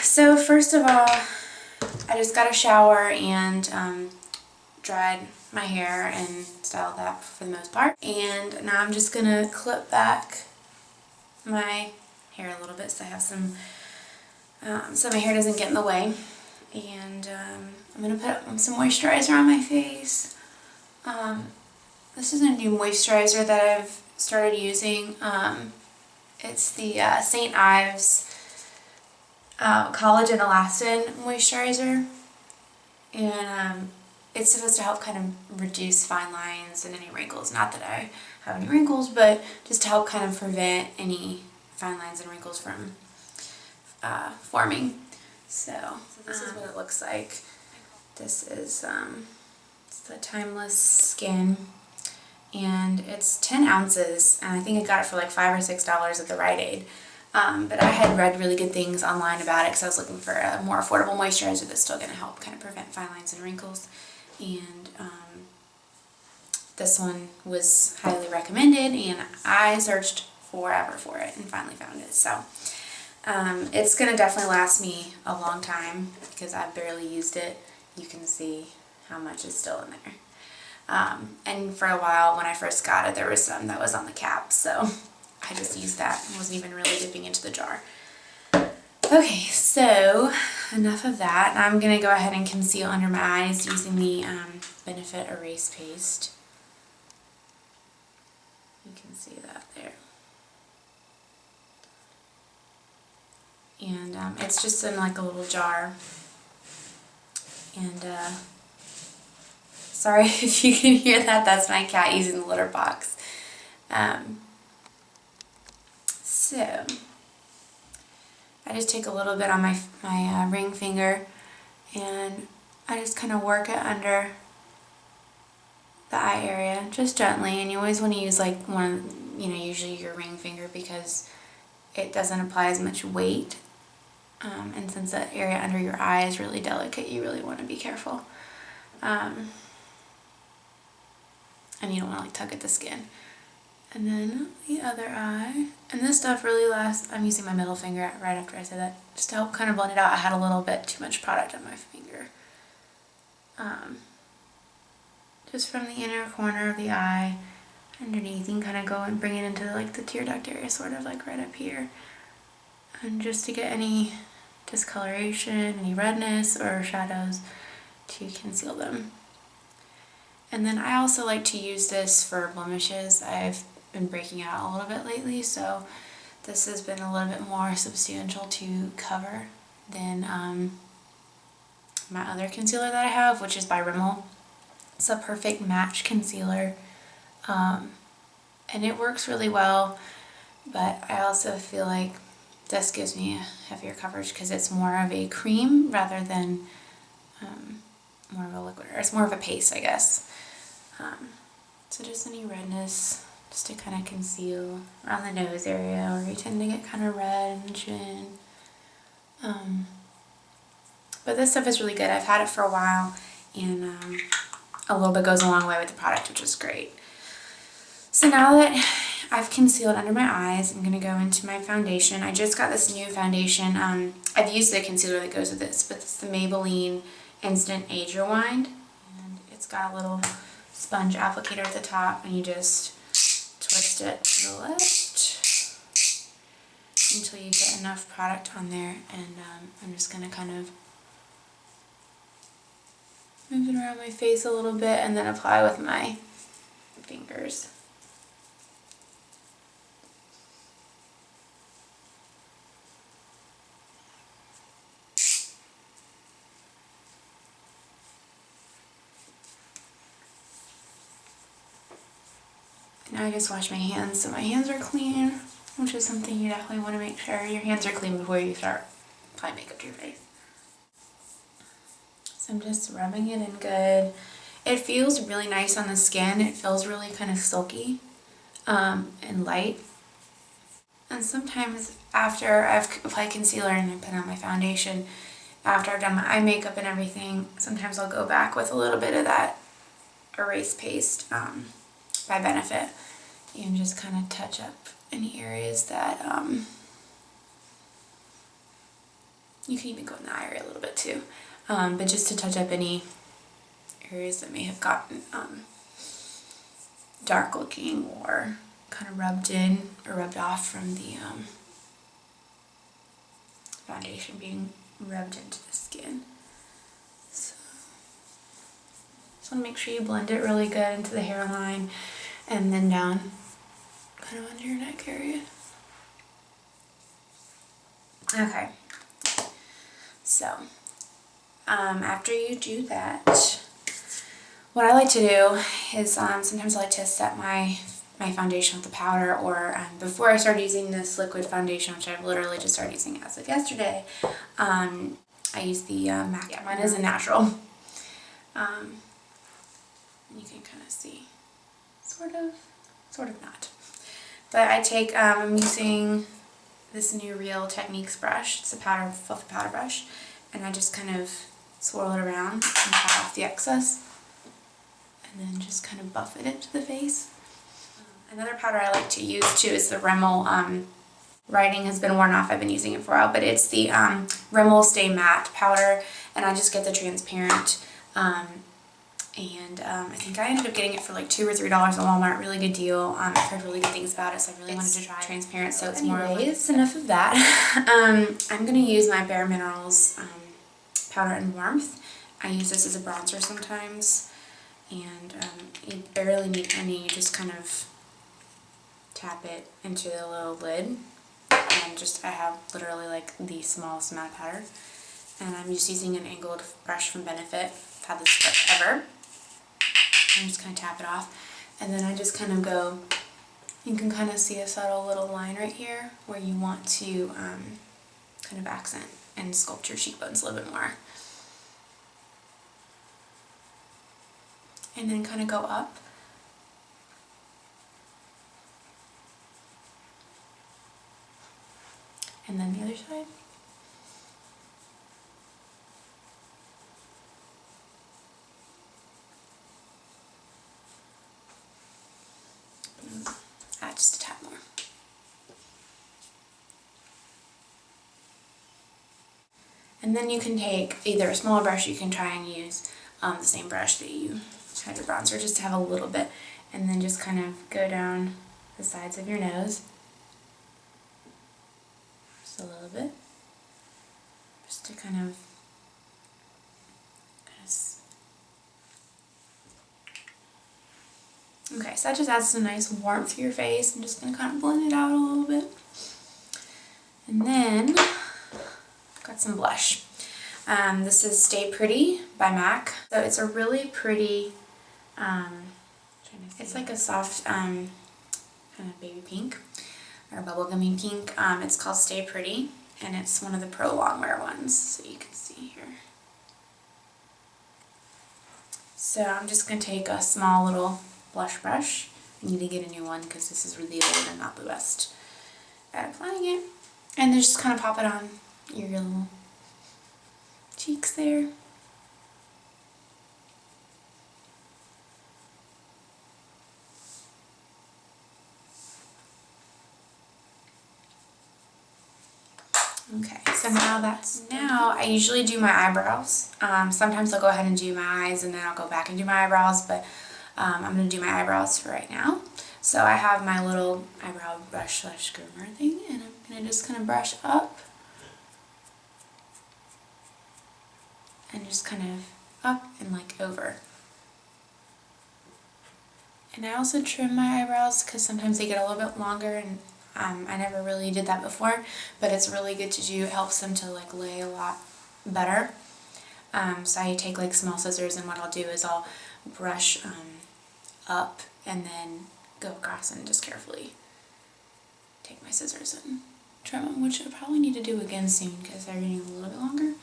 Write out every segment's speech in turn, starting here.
So first of all, I just got a shower and dried my hair and styled that for the most part. And now I'm just gonna clip back my hair a little bit so I have some, so my hair doesn't get in the way. And I'm gonna put some moisturizer on my face. This is a new moisturizer that I've started using. It's the St. Ives Collagen Elastin moisturizer, and it's supposed to help kind of reduce fine lines and any wrinkles. Not that I have any wrinkles, but just to help kind of prevent any fine lines and wrinkles from forming. So this is what it looks like. This is it's the Timeless Skin, and it's 10 ounces, and I think I got it for like $5 or $6 at the Rite Aid. But I had read really good things online about it because I was looking for a more affordable moisturizer that's still going to help kind of prevent fine lines and wrinkles. And this one was highly recommended, and I searched forever for it and finally found it. So it's going to definitely last me a long time because I've barely used it. You can see how much is still in there. And for a while when I first got it, there was some that was on the cap, so I just used that and wasn't even really dipping into the jar. Okay, so enough of that. Now I'm going to go ahead and conceal under my eyes using the Benefit Erase Paste. You can see that there. And it's just in like a little jar. And sorry if you can hear that, that's my cat using the litter box. So I just take a little bit on my ring finger, and I just kind of work it under the eye area, just gently. And you always want to use like usually your ring finger, because it doesn't apply as much weight. And since that area under your eye is really delicate, you really want to be careful. And you don't want to like tug at the skin. And then the other eye. And this stuff really lasts. I'm using my middle finger right after I said that, just to help kind of blend it out. I had a little bit too much product on my finger. Just from the inner corner of the eye underneath, you can kind of go and bring it into like the tear duct area, sort of like right up here. And just to get any discoloration, any redness or shadows, to conceal them. And then I also like to use this for blemishes. I've been breaking out a little bit lately, so this has been a little bit more substantial to cover than my other concealer that I have, which is by Rimmel. It's a perfect match concealer, and it works really well, but I also feel like this gives me a heavier coverage because it's more of a cream rather than more of a liquid, or it's more of a paste, I guess. So just any redness, just to kind of conceal around the nose area, where you tend to get kind of red in the chin. But this stuff is really good. I've had it for a while, and a little bit goes a long way with the product, which is great. So now that I've concealed under my eyes, I'm going to go into my foundation. I just got this new foundation. I've used the concealer that goes with this, but it's the Maybelline Instant Age Rewind. And it's got a little sponge applicator at the top, and you just twist it to the left until you get enough product on there. And I'm just going to kind of move it around my face a little bit and then apply with my fingers. Now I just wash my hands so my hands are clean, which is something you definitely want to make sure your hands are clean before you start applying makeup to your face. So I'm just rubbing it in good. It feels really nice on the skin. It feels really kind of silky and light. And sometimes after I've applied concealer and I put on my foundation, after I've done my eye makeup and everything, sometimes I'll go back with a little bit of that erase paste by Benefit and just kind of touch up any areas that You can even go in the eye area a little bit too. But just to touch up any areas that may have gotten dark looking or kind of rubbed in or rubbed off from the foundation being rubbed into the skin. So just want to make sure you blend it really good into the hairline and then down kind of under your neck area. Okay, so after you do that, what I like to do is sometimes I like to set my foundation with the powder, or before I started using this liquid foundation, which I've literally just started using as of yesterday, I use the MAC. Yeah, mine is a natural. You can kind of see, sort of not. But I take, I'm using this new Real Techniques brush. It's a fluffy powder brush, and I just kind of swirl it around and pat off the excess, and then just kind of buff it into the face. Another powder I like to use too is the Rimmel, writing has been worn off, I've been using it for a while, but it's the Rimmel Stay Matte powder, and I just get the transparent, I think I ended up getting it for like $2 or $3 at Walmart. Really good deal. I've heard really good things about it, so I really wanted to try transparent, so it's more like... enough of that. I'm going to use my Bare Minerals powder in Warmth. I use this as a bronzer sometimes, and you barely need any. You just kind of tap it into the little lid, and I have literally like the smallest amount of powder, and I'm just using an angled brush from Benefit. I've had this forever. And just kind of tap it off, and then I just kind of go, you can kind of see a subtle little line right here where you want to kind of accent and sculpt your cheekbones a little bit more, and then kind of go up, and then the other side. Just a tad more. And then you can take either a smaller brush, you can try and use the same brush that you had your bronzer, just to have a little bit, and then just kind of go down the sides of your nose, just a little bit, just to kind of okay, so that just adds some nice warmth to your face. I'm just going to kind of blend it out a little bit. And then I've got some blush. This is Stay Pretty by MAC. So it's a really pretty, it's like a soft kind of baby pink or bubblegummy pink. It's called Stay Pretty, and it's one of the Pro Longwear ones, so you can see here. So I'm just going to take a small little blush brush. I need to get a new one because this is really old and not the best at applying it. And then just kind of pop it on your little cheeks there. Okay, so now I usually do my eyebrows. Sometimes I'll go ahead and do my eyes and then I'll go back and do my eyebrows, but I'm going to do my eyebrows for right now. So I have my little eyebrow brush / groomer thing, and I'm going to just kind of brush up and just kind of up and like over. And I also trim my eyebrows because sometimes they get a little bit longer, and I never really did that before, but it's really good to do. It helps them to like lay a lot better. So I take like small scissors, and what I'll do is I'll brush up and then go across and just carefully take my scissors and trim them, which I probably need to do again soon because they're getting a little bit longer.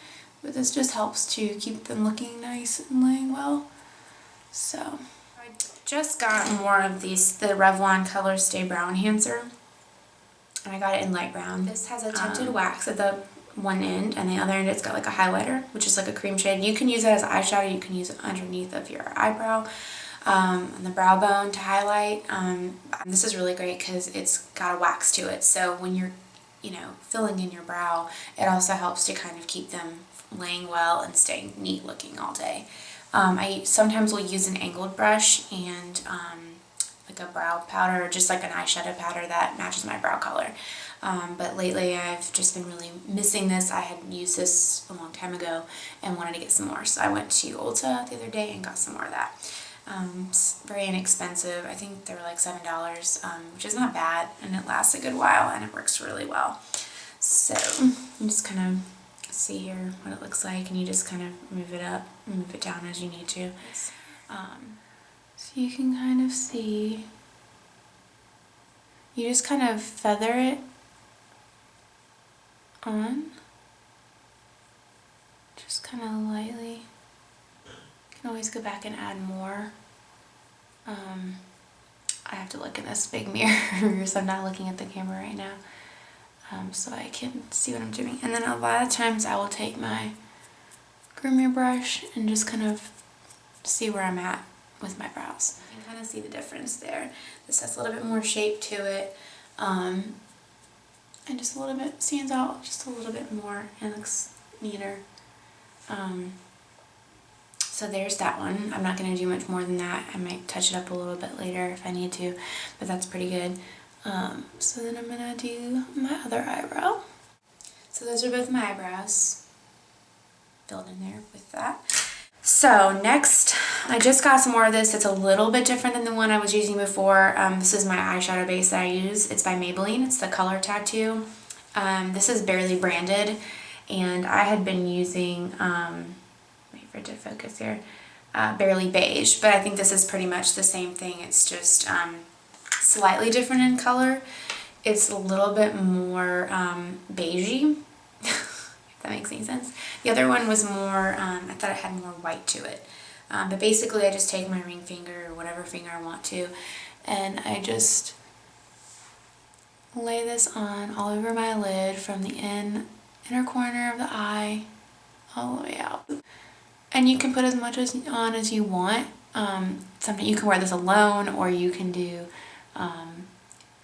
But this just helps to keep them looking nice and laying well. So I just got more of the Revlon Color Stay Brow Enhancer, and I got it in light brown. This has a tinted wax at the one end, and the other end it's got like a highlighter, which is like a cream shade. You can use it as eyeshadow, you can use it underneath of your eyebrow, on the brow bone to highlight. This is really great because it's got a wax to it, so when you're you know, filling in your brow, it also helps to kind of keep them laying well and staying neat looking all day. I sometimes will use an angled brush and like a brow powder, or just like an eyeshadow powder that matches my brow color. But lately I've just been really missing this. I had used this a long time ago and wanted to get some more. So I went to Ulta the other day and got some more of that. It's very inexpensive. I think they were like $7, which is not bad, and it lasts a good while and it works really well. So you just kind of see here what it looks like, and you just kind of move it up and move it down as you need to. So you can kind of see, you just kind of feather it on, just kind of lightly. You can always go back and add more. I have to look in this big mirror, so I'm not looking at the camera right now, so I can see what I'm doing. And then a lot of times I will take my groomer brush and just kind of see where I'm at with my brows. You can kind of see the difference there. This has a little bit more shape to it, and just a little bit stands out just a little bit more and looks neater. So there's that one. I'm not going to do much more than that. I might touch it up a little bit later if I need to, but that's pretty good. So then I'm going to do my other eyebrow. So those are both my eyebrows filled in there with that. So next, I just got some more of this. It's a little bit different than the one I was using before. This is my eyeshadow base that I use. It's by Maybelline. It's the Color Tattoo. This is barely branded, and I had been using, wait for it to focus here, Barely Beige, but I think this is pretty much the same thing. It's just slightly different in color. It's a little bit more beigey, if that makes any sense. The other one was more, I thought it had more white to it. But basically I just take my ring finger or whatever finger I want to, and I just lay this on all over my lid from the inner corner of the eye all the way out. And you can put as much on as you want. Sometimes you can wear this alone, or you can do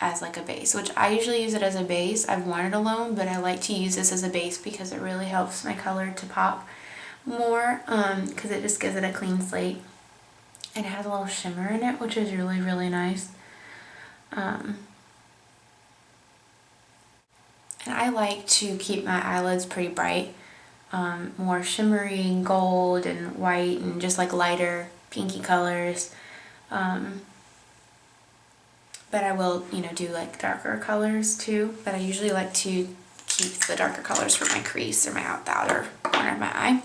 as like a base, which I usually use it as a base. I've worn it alone, but I like to use this as a base because it really helps my color to pop more, because it just gives it a clean slate. And it has a little shimmer in it, which is really, really nice. And I like to keep my eyelids pretty bright. More shimmery and gold and white and just like lighter pinky colors. But I will, you know, do like darker colors too. But I usually like to keep the darker colors for my crease or the outer corner of my eye.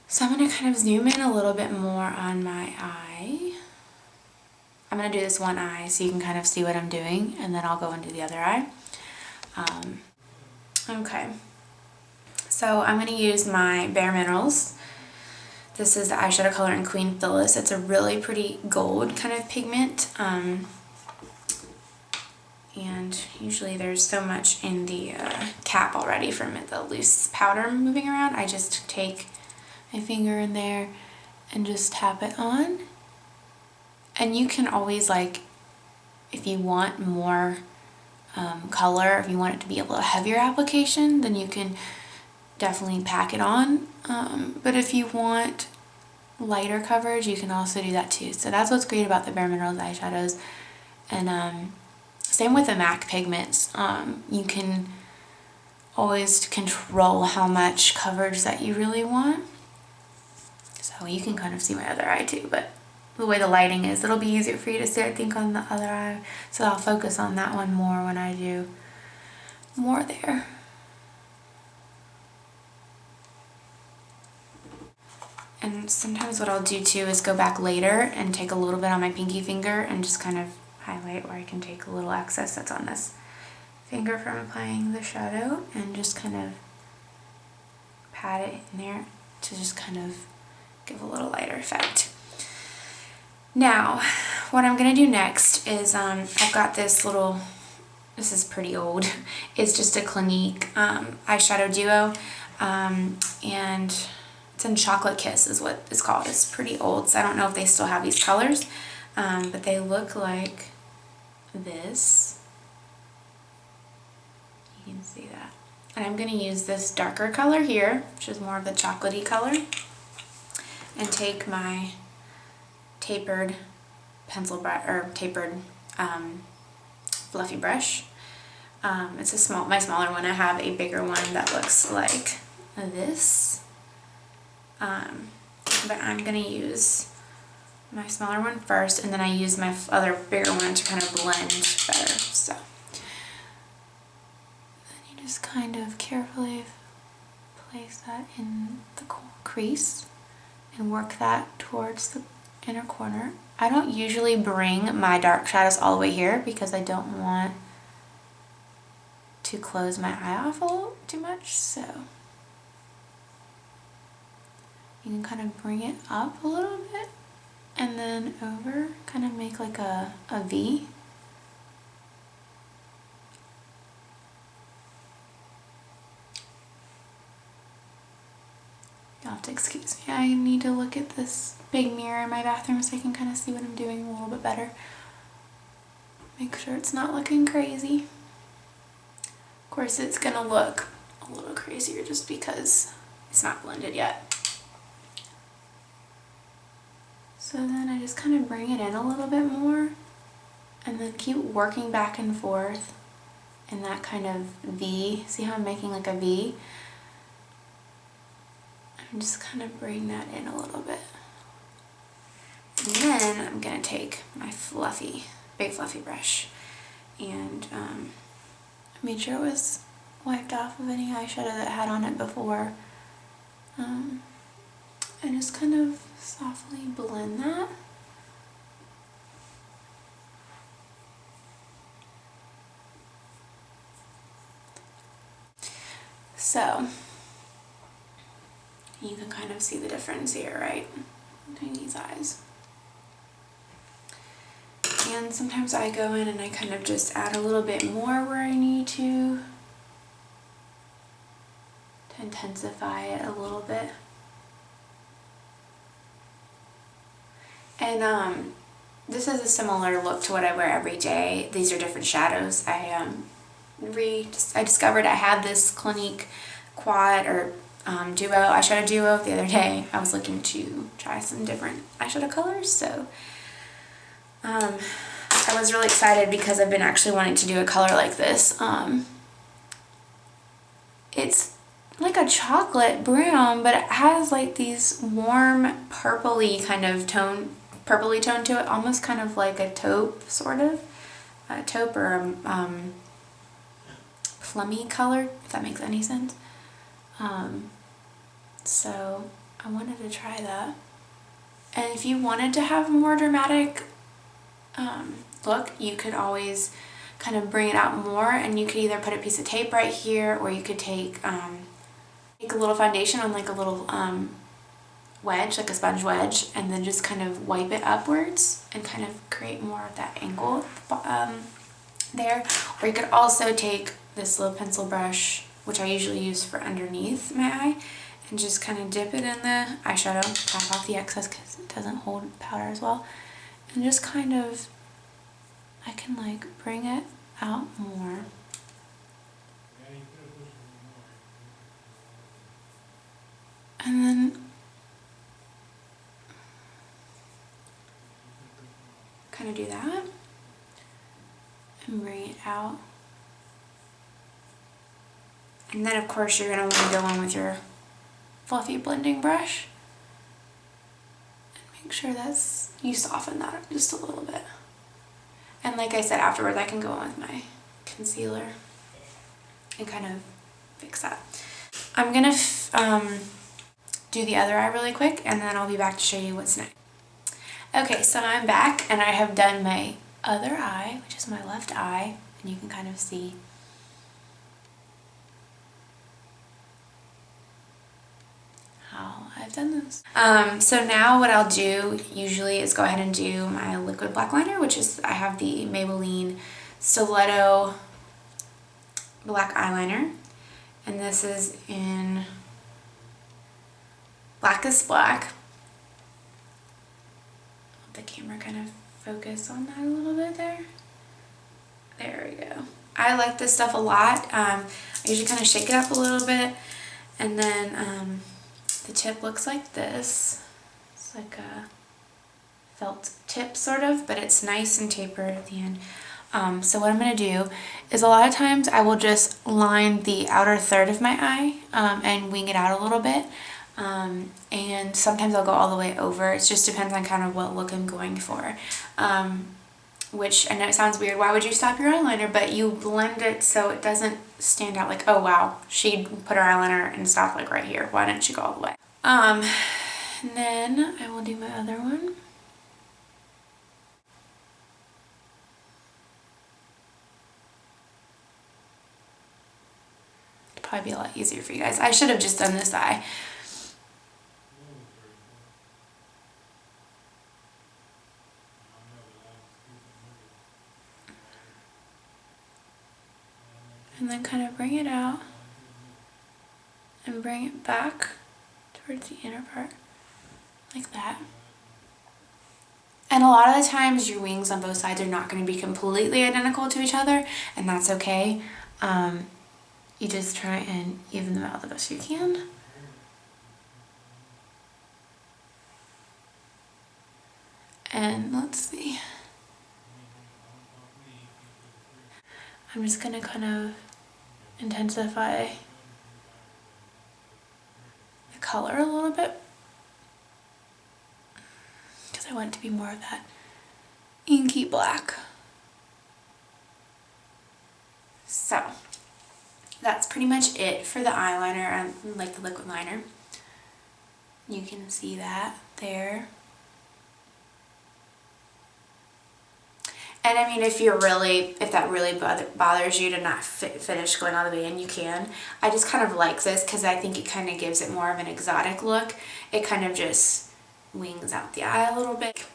So I'm going to kind of zoom in a little bit more on my eye. I'm going to do this one eye so you can kind of see what I'm doing, and then I'll go into the other eye. Okay. So I'm going to use my Bare Minerals. This is the eyeshadow color in Queen Phyllis. It's a really pretty gold kind of pigment. And usually there's so much in the cap already from it, the loose powder moving around. I just take my finger in there and just tap it on. And you can always, like, if you want more color, if you want it to be a little heavier application, then you can definitely pack it on. But if you want lighter coverage, you can also do that too. So that's what's great about the Bare Minerals eyeshadows. And same with the MAC pigments. You can always control how much coverage that you really want. So you can kind of see my other eye too, but the way the lighting is, it'll be easier for you to see, I think, on the other eye. So I'll focus on that one more when I do more there. And sometimes what I'll do too is go back later and take a little bit on my pinky finger and just kind of highlight where I can take a little excess that's on this finger from applying the shadow, and just kind of pat it in there to just kind of give a little lighter effect. Now, what I'm going to do next is I've got this little, this is pretty old, it's just a Clinique eyeshadow duo, and it's in Chocolate Kiss is what it's called. It's pretty old, so I don't know if they still have these colors, but they look like this. You can see that. And I'm going to use this darker color here, which is more of the chocolatey color, and take my tapered pencil brush, or tapered fluffy brush. It's my smaller one. I have a bigger one that looks like this. But I'm going to use my smaller one first, and then I use my other bigger one to kind of blend better. So then you just kind of carefully place that in the crease and work that towards the inner corner. I don't usually bring my dark shadows all the way here because I don't want to close my eye off a little too much, so you can kind of bring it up a little bit and then over, kind of make like a V. You'll have to excuse me. I need to look at this big mirror in my bathroom so I can kind of see what I'm doing a little bit better. Make sure it's not looking crazy. Of course, it's gonna look a little crazier just because it's not blended yet. So then I just kind of bring it in a little bit more and then keep working back and forth in that kind of V. See how I'm making like a V? And just kind of bring that in a little bit. And then I'm gonna take my big fluffy brush and I made sure it was wiped off of any eyeshadow that I had on it before. And just kind of softly blend that. So you can kind of see the difference here, right? Between these eyes. And sometimes I go in and I kind of just add a little bit more where I need to intensify it a little bit. And this is a similar look to what I wear every day. These are different shadows. I discovered I had this Clinique quad or duo, eyeshadow duo the other day. I was looking to try some different eyeshadow colors, so I was really excited because I've been actually wanting to do a color like this. It's like a chocolate brown, but it has like these warm purpley kind of purpley tone to it, almost kind of like a taupe, sort of. A taupe or a plummy color, if that makes any sense. So I wanted to try that. And if you wanted to have a more dramatic look, you could always kind of bring it out more, and you could either put a piece of tape right here, or you could take a little foundation on like a little wedge, like a sponge wedge, and then just kind of wipe it upwards and kind of create more of that angle there. Or you could also take this little pencil brush, which I usually use for underneath my eye, and just kind of dip it in the eyeshadow, tap off the excess because it doesn't hold powder as well, and just kind of, I can like bring it out more. And then kind of do that and bring it out. And then of course you're going to want to go on with your fluffy blending brush and make sure that's, you soften that just a little bit. And like I said, afterwards I can go on with my concealer and kind of fix that. I'm going to do the other eye really quick, and then I'll be back to show you what's next. Okay, so I'm back and I have done my other eye, which is my left eye, and you can kind of see how I've done this. So now what I'll do usually is go ahead and do my liquid black liner, which is, I have the Maybelline Stiletto black eyeliner, and this is in Blackest black. Let the camera kind of focus on that a little bit there. There we go. I like this stuff a lot. I usually kind of shake it up a little bit, and then the tip looks like this. It's like a felt tip sort of, but it's nice and tapered at the end. So what I'm going to do is a lot of times I will just line the outer third of my eye and wing it out a little bit. And sometimes I'll go all the way over. It just depends on kind of what look I'm going for. Which I know it sounds weird. Why would you stop your eyeliner? But you blend it so it doesn't stand out like, oh wow, she put her eyeliner and stopped like right here. Why didn't she go all the way? And then I will do my other one. Probably be a lot easier for you guys. I should have just done this eye. And then kind of bring it out and bring it back towards the inner part like that. And a lot of the times your wings on both sides are not going to be completely identical to each other, and that's okay. You just try and even them out the best you can. And let's see. I'm just going to kind of intensify the color a little bit, because I want it to be more of that inky black. So that's pretty much it for the eyeliner and like the liquid liner. You can see that there. And I mean, if that really bothers you to not finish going all the way in, you can. I just kind of like this because I think it kind of gives it more of an exotic look. It kind of just wings out the eye a little bit.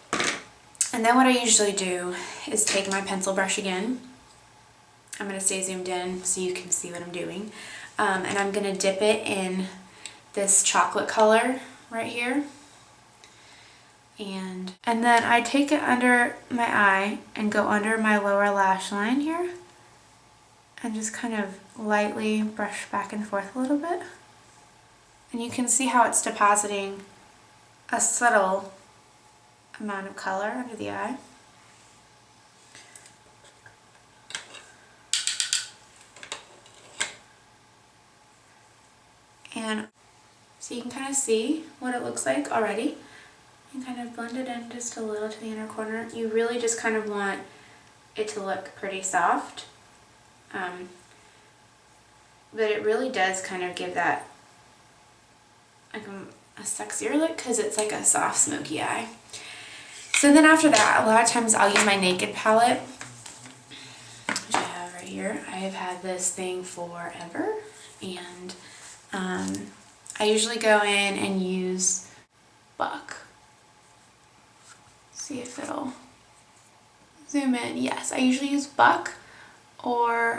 And then what I usually do is take my pencil brush again. I'm going to stay zoomed in so you can see what I'm doing. And I'm going to dip it in this chocolate color right here. And then I take it under my eye and go under my lower lash line here and just kind of lightly brush back and forth a little bit. And you can see how it's depositing a subtle amount of color under the eye. And so you can kind of see what it looks like already. And kind of blend it in just a little to the inner corner. You really just kind of want it to look pretty soft. But it really does kind of give that like a sexier look because it's like a soft smoky eye. So then after that, a lot of times I'll use my Naked palette, which I have right here. I have had this thing forever, and I usually go in and use Buck. See if it'll zoom in. Yes, I usually use Buck or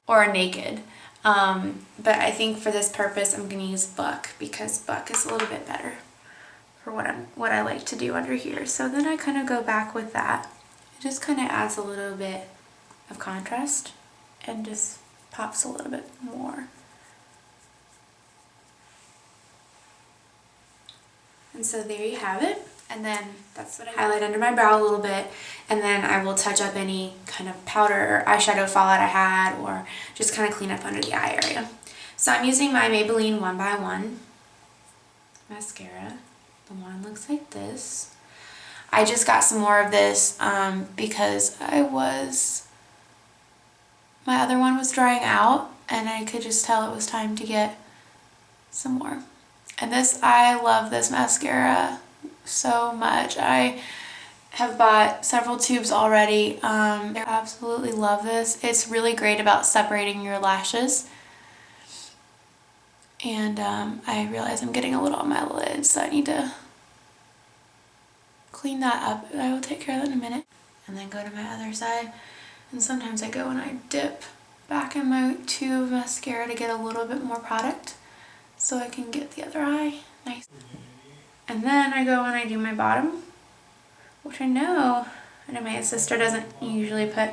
Naked. But I think for this purpose I'm going to use Buck because Buck is a little bit better for what I like to do under here. So then I kind of go back with that. It just kind of adds a little bit of contrast and just pops a little bit more. And so there you have it. And then that's what I highlight under my brow a little bit, and then I will touch up any kind of powder or eyeshadow fallout I had, or just kind of clean up under the eye area. So I'm using my Maybelline 1x1 mascara. The wand looks like this. I just got some more of this because my other one was drying out, and I could just tell it was time to get some more. And I love this mascara so much. I have bought several tubes already. I absolutely love this. It's really great about separating your lashes. And I realize I'm getting a little on my lids, so I need to clean that up. I will take care of that in a minute. And then go to my other side. And sometimes I go and I dip back in my tube of mascara to get a little bit more product so I can get the other eye nice. And then I go and I do my bottom, which I know my sister doesn't usually put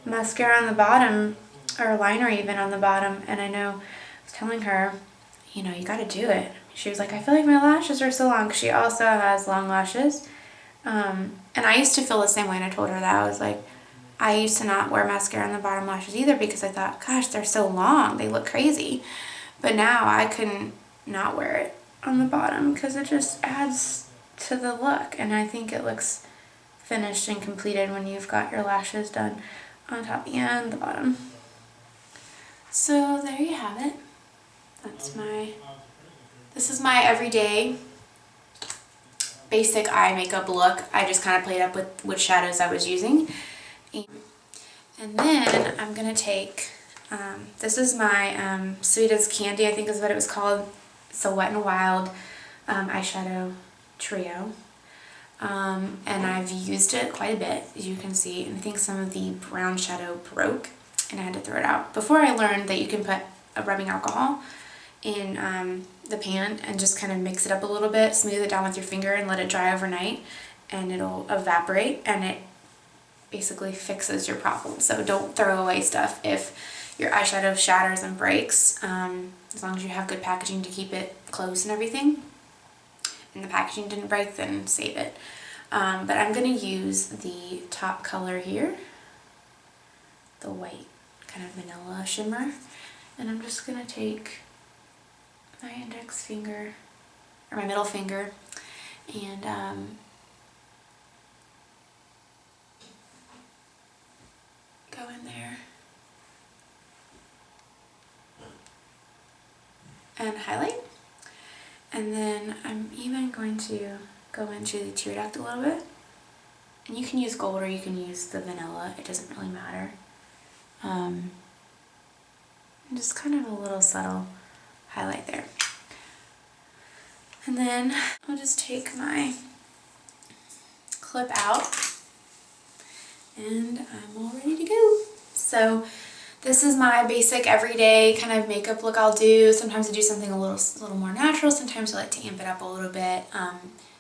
mascara on the bottom, or liner even on the bottom, and I know I was telling her, you know, you gotta do it. She was like, I feel like my lashes are so long. She also has long lashes. And I used to feel the same way, and I told her that. I was like, I used to not wear mascara on the bottom lashes either because I thought, gosh, they're so long. They look crazy. But now I couldn't not wear it on the bottom because it just adds to the look. And I think it looks finished and completed when you've got your lashes done on top and the bottom. So there you have it. This is my everyday basic eye makeup look. I just kind of played up with which shadows I was using. And then I'm going to take, this is my Sweet as Candy, I think is what it was called. It's a Wet n Wild eyeshadow trio. And I've used it quite a bit, as you can see. And I think some of the brown shadow broke, and I had to throw it out. Before I learned that you can put a rubbing alcohol in the pan and just kind of mix it up a little bit, smooth it down with your finger and let it dry overnight, and it'll evaporate, and it basically fixes your problem. So don't throw away stuff if your eyeshadow shatters and breaks, as long as you have good packaging to keep it closed and everything, and the packaging didn't break, then save it. But I'm going to use the top color here, the white kind of vanilla shimmer, and I'm just going to take my index finger, or my middle finger, and go in there and highlight. And then I'm even going to go into the tear duct a little bit. And you can use gold or you can use the vanilla, it doesn't really matter. And just kind of a little subtle highlight there. And then I'll just take my clip out, and I'm all ready to go. So this is my basic everyday kind of makeup look I'll do. Sometimes I do something a little more natural. Sometimes I like to amp it up a little bit,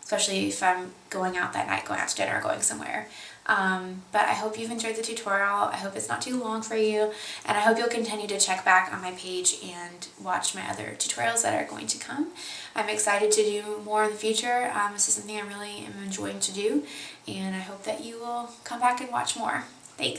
especially if I'm going out that night, going out to dinner, going somewhere. But I hope you've enjoyed the tutorial. I hope it's not too long for you, and I hope you'll continue to check back on my page and watch my other tutorials that are going to come. I'm excited to do more in the future. This is something I really am enjoying to do, and I hope that you will come back and watch more. Thanks.